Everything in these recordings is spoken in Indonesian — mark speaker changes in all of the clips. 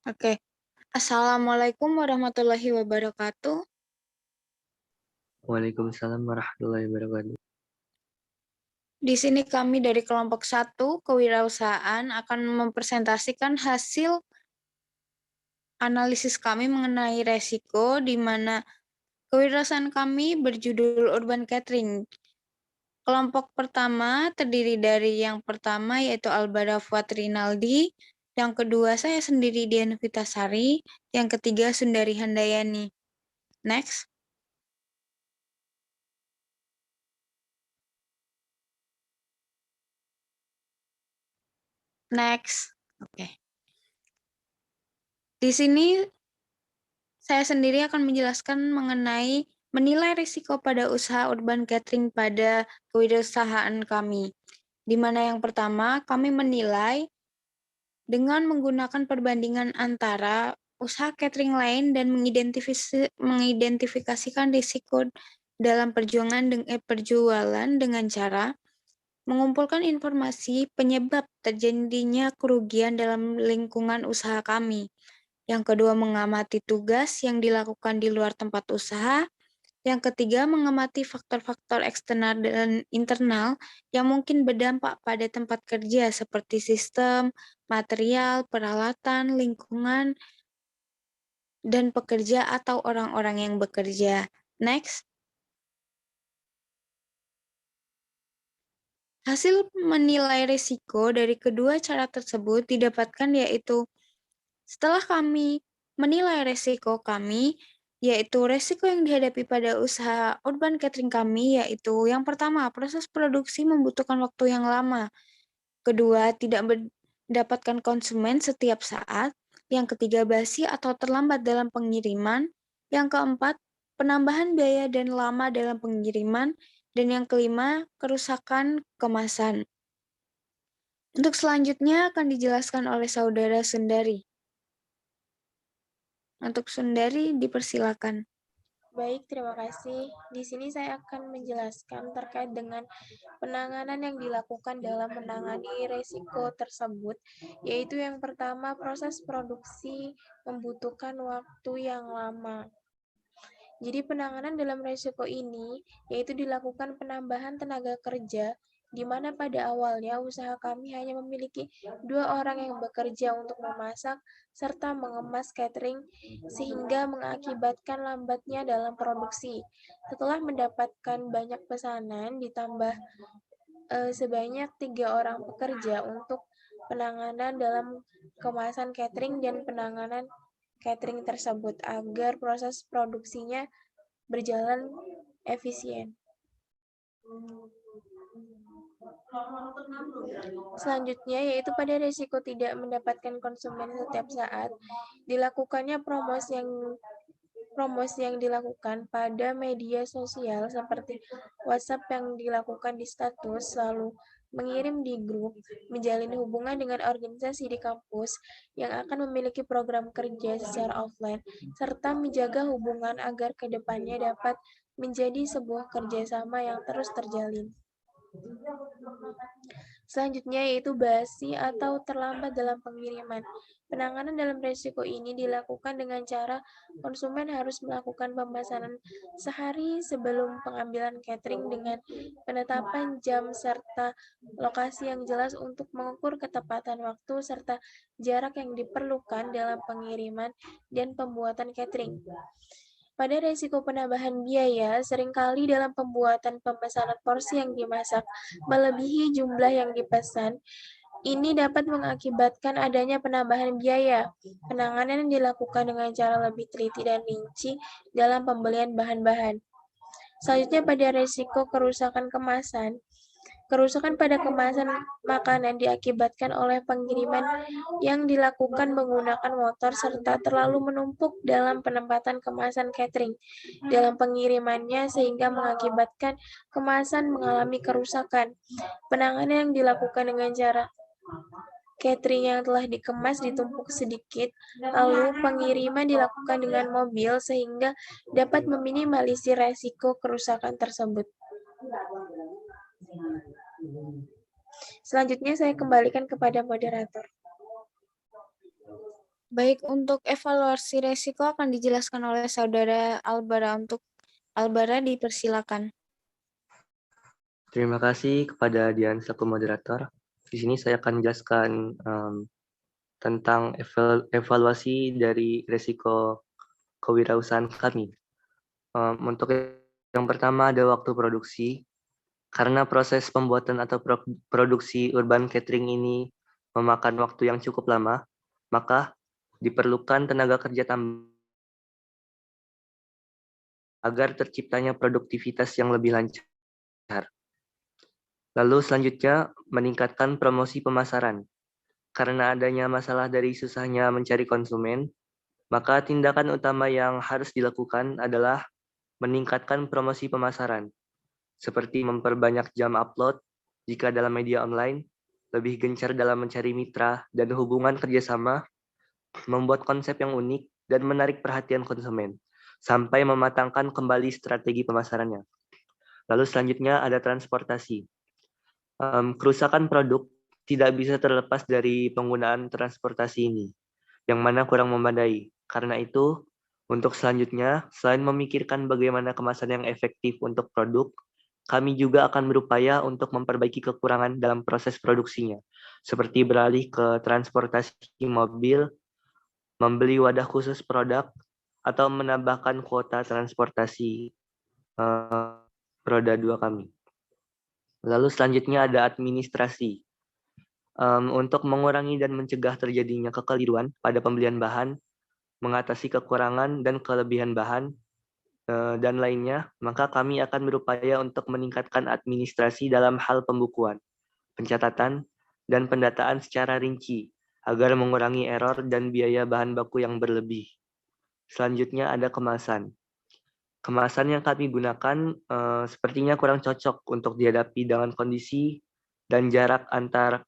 Speaker 1: Oke. Assalamualaikum warahmatullahi wabarakatuh.
Speaker 2: Waalaikumsalam warahmatullahi wabarakatuh.
Speaker 1: Di sini kami dari kelompok 1 kewirausahaan akan mempresentasikan hasil analisis kami mengenai resiko di mana kewirausahaan kami berjudul Urban Catering. Kelompok pertama terdiri dari yang pertama yaitu Albara Fuad Rinaldi, yang kedua saya sendiri Dian Vitasari, yang ketiga Sundari Handayani. Next. Next. Oke. Di sini saya sendiri akan menjelaskan mengenai menilai risiko pada usaha urban catering pada kewirausahaan kami. Di mana yang pertama, kami menilai dengan menggunakan perbandingan antara usaha catering lain dan mengidentifikasikan risiko dalam perjualan dengan cara mengumpulkan informasi penyebab terjadinya kerugian dalam lingkungan usaha kami. Yang kedua, mengamati tugas yang dilakukan di luar tempat usaha. Yang ketiga, mengamati faktor-faktor eksternal dan internal yang mungkin berdampak pada tempat kerja seperti sistem, material, peralatan, lingkungan, dan pekerja atau orang-orang yang bekerja. Next. Hasil menilai risiko dari kedua cara tersebut didapatkan yaitu setelah kami menilai risiko kami, yaitu risiko yang dihadapi pada usaha urban catering kami, yaitu yang pertama, proses produksi membutuhkan waktu yang lama. Kedua, tidak mendapatkan konsumen setiap saat. Yang ketiga, basi atau terlambat dalam pengiriman. Yang keempat, penambahan biaya dan lama dalam pengiriman. Dan yang kelima, kerusakan kemasan. Untuk selanjutnya akan dijelaskan oleh Saudara Sundari. Untuk Sundari, dipersilakan.
Speaker 3: Baik, terima kasih. Di sini saya akan menjelaskan terkait dengan penanganan yang dilakukan dalam menangani risiko tersebut, yaitu yang pertama, proses produksi membutuhkan waktu yang lama. Jadi penanganan dalam risiko ini yaitu dilakukan penambahan tenaga kerja, di mana pada awalnya usaha kami hanya memiliki 2 orang yang bekerja untuk memasak serta mengemas catering, sehingga mengakibatkan lambatnya dalam produksi. Setelah mendapatkan banyak pesanan, ditambah sebanyak 3 orang pekerja untuk penanganan dalam kemasan catering dan penanganan catering tersebut agar proses produksinya berjalan efisien. Selanjutnya yaitu pada risiko tidak mendapatkan konsumen setiap saat, dilakukannya promosi yang dilakukan pada media sosial seperti WhatsApp yang dilakukan di status, lalu mengirim di grup, menjalin hubungan dengan organisasi di kampus yang akan memiliki program kerja secara offline, serta menjaga hubungan agar kedepannya dapat menjadi sebuah kerjasama yang terus terjalin. Selanjutnya yaitu basi atau terlambat dalam pengiriman. Penanganan dalam risiko ini dilakukan dengan cara konsumen harus melakukan pemesanan sehari sebelum pengambilan catering dengan penetapan jam serta lokasi yang jelas untuk mengukur ketepatan waktu serta jarak yang diperlukan dalam pengiriman dan pembuatan catering. Pada risiko penambahan biaya, seringkali dalam pembuatan pemesanan porsi yang dimasak melebihi jumlah yang dipesan, ini dapat mengakibatkan adanya penambahan biaya. Penanganan yang dilakukan dengan cara lebih teliti dan rinci dalam pembelian bahan-bahan. Selanjutnya pada risiko kerusakan kemasan. Kerusakan pada kemasan makanan diakibatkan oleh pengiriman yang dilakukan menggunakan motor serta terlalu menumpuk dalam penempatan kemasan catering dalam pengirimannya sehingga mengakibatkan kemasan mengalami kerusakan. Penanganan yang dilakukan dengan cara catering yang telah dikemas ditumpuk sedikit, lalu pengiriman dilakukan dengan mobil sehingga dapat meminimalisir resiko kerusakan tersebut. Selanjutnya saya kembalikan kepada moderator.
Speaker 1: Baik, untuk evaluasi resiko akan dijelaskan oleh Saudara Albara. Untuk Albara dipersilakan.
Speaker 2: Terima kasih kepada Dian selaku moderator. Di sini saya akan menjelaskan tentang evaluasi dari resiko kewirausahaan kami. Untuk yang pertama ada waktu produksi. Karena proses pembuatan atau produksi urban catering ini memakan waktu yang cukup lama, maka diperlukan tenaga kerja tambah agar terciptanya produktivitas yang lebih lancar. Lalu selanjutnya, meningkatkan promosi pemasaran. Karena adanya masalah dari susahnya mencari konsumen, maka tindakan utama yang harus dilakukan adalah meningkatkan promosi pemasaran, seperti memperbanyak jam upload jika dalam media online, lebih gencar dalam mencari mitra dan hubungan kerjasama, membuat konsep yang unik dan menarik perhatian konsumen, sampai mematangkan kembali strategi pemasarannya. Lalu selanjutnya ada transportasi. Kerusakan produk tidak bisa terlepas dari penggunaan transportasi ini, yang mana kurang memadai. Karena itu, untuk selanjutnya, selain memikirkan bagaimana kemasan yang efektif untuk produk, kami juga akan berupaya untuk memperbaiki kekurangan dalam proses produksinya, seperti beralih ke transportasi mobil, membeli wadah khusus produk, atau menambahkan kuota transportasi roda 2 kami. Lalu selanjutnya ada administrasi. Untuk mengurangi dan mencegah terjadinya kekeliruan pada pembelian bahan, mengatasi kekurangan dan kelebihan bahan, dan lainnya, maka kami akan berupaya untuk meningkatkan administrasi dalam hal pembukuan, pencatatan, dan pendataan secara rinci, agar mengurangi error dan biaya bahan baku yang berlebih. Selanjutnya ada kemasan. Kemasan yang kami gunakan sepertinya kurang cocok untuk dihadapi dengan kondisi dan jarak antar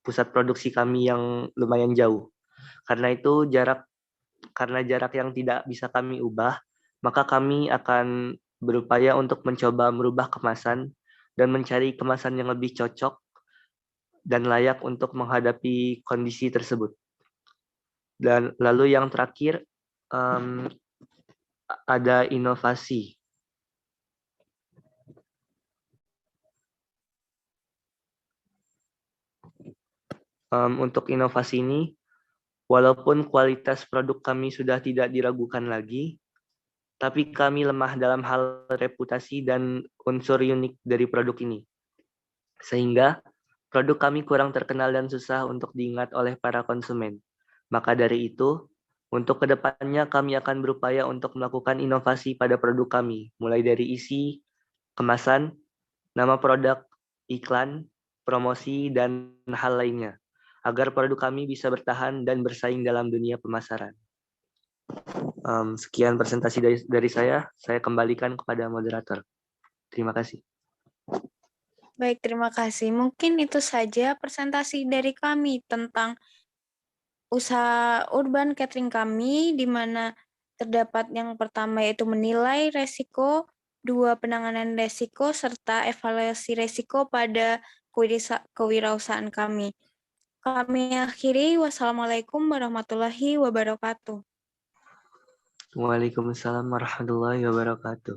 Speaker 2: pusat produksi kami yang lumayan jauh. Karena itu karena jarak yang tidak bisa kami ubah, maka kami akan berupaya untuk mencoba merubah kemasan dan mencari kemasan yang lebih cocok dan layak untuk menghadapi kondisi tersebut. Dan lalu yang terakhir ada inovasi. Untuk inovasi ini, walaupun kualitas produk kami sudah tidak diragukan lagi, tapi kami lemah dalam hal reputasi dan unsur unik dari produk ini. Sehingga produk kami kurang terkenal dan susah untuk diingat oleh para konsumen. Maka dari itu, untuk kedepannya kami akan berupaya untuk melakukan inovasi pada produk kami, mulai dari isi, kemasan, nama produk, iklan, promosi, dan hal lainnya, agar produk kami bisa bertahan dan bersaing dalam dunia pemasaran. Sekian presentasi dari saya kembalikan kepada moderator. Terima kasih.
Speaker 1: Baik, terima kasih. Mungkin itu saja presentasi dari kami tentang usaha urban catering kami, di mana terdapat yang pertama yaitu menilai resiko, 2 penanganan resiko, serta evaluasi resiko pada kewirausahaan kami. Kami akhiri, wassalamualaikum warahmatullahi wabarakatuh.
Speaker 2: Waalaikumsalam warahmatullahi wabarakatuh.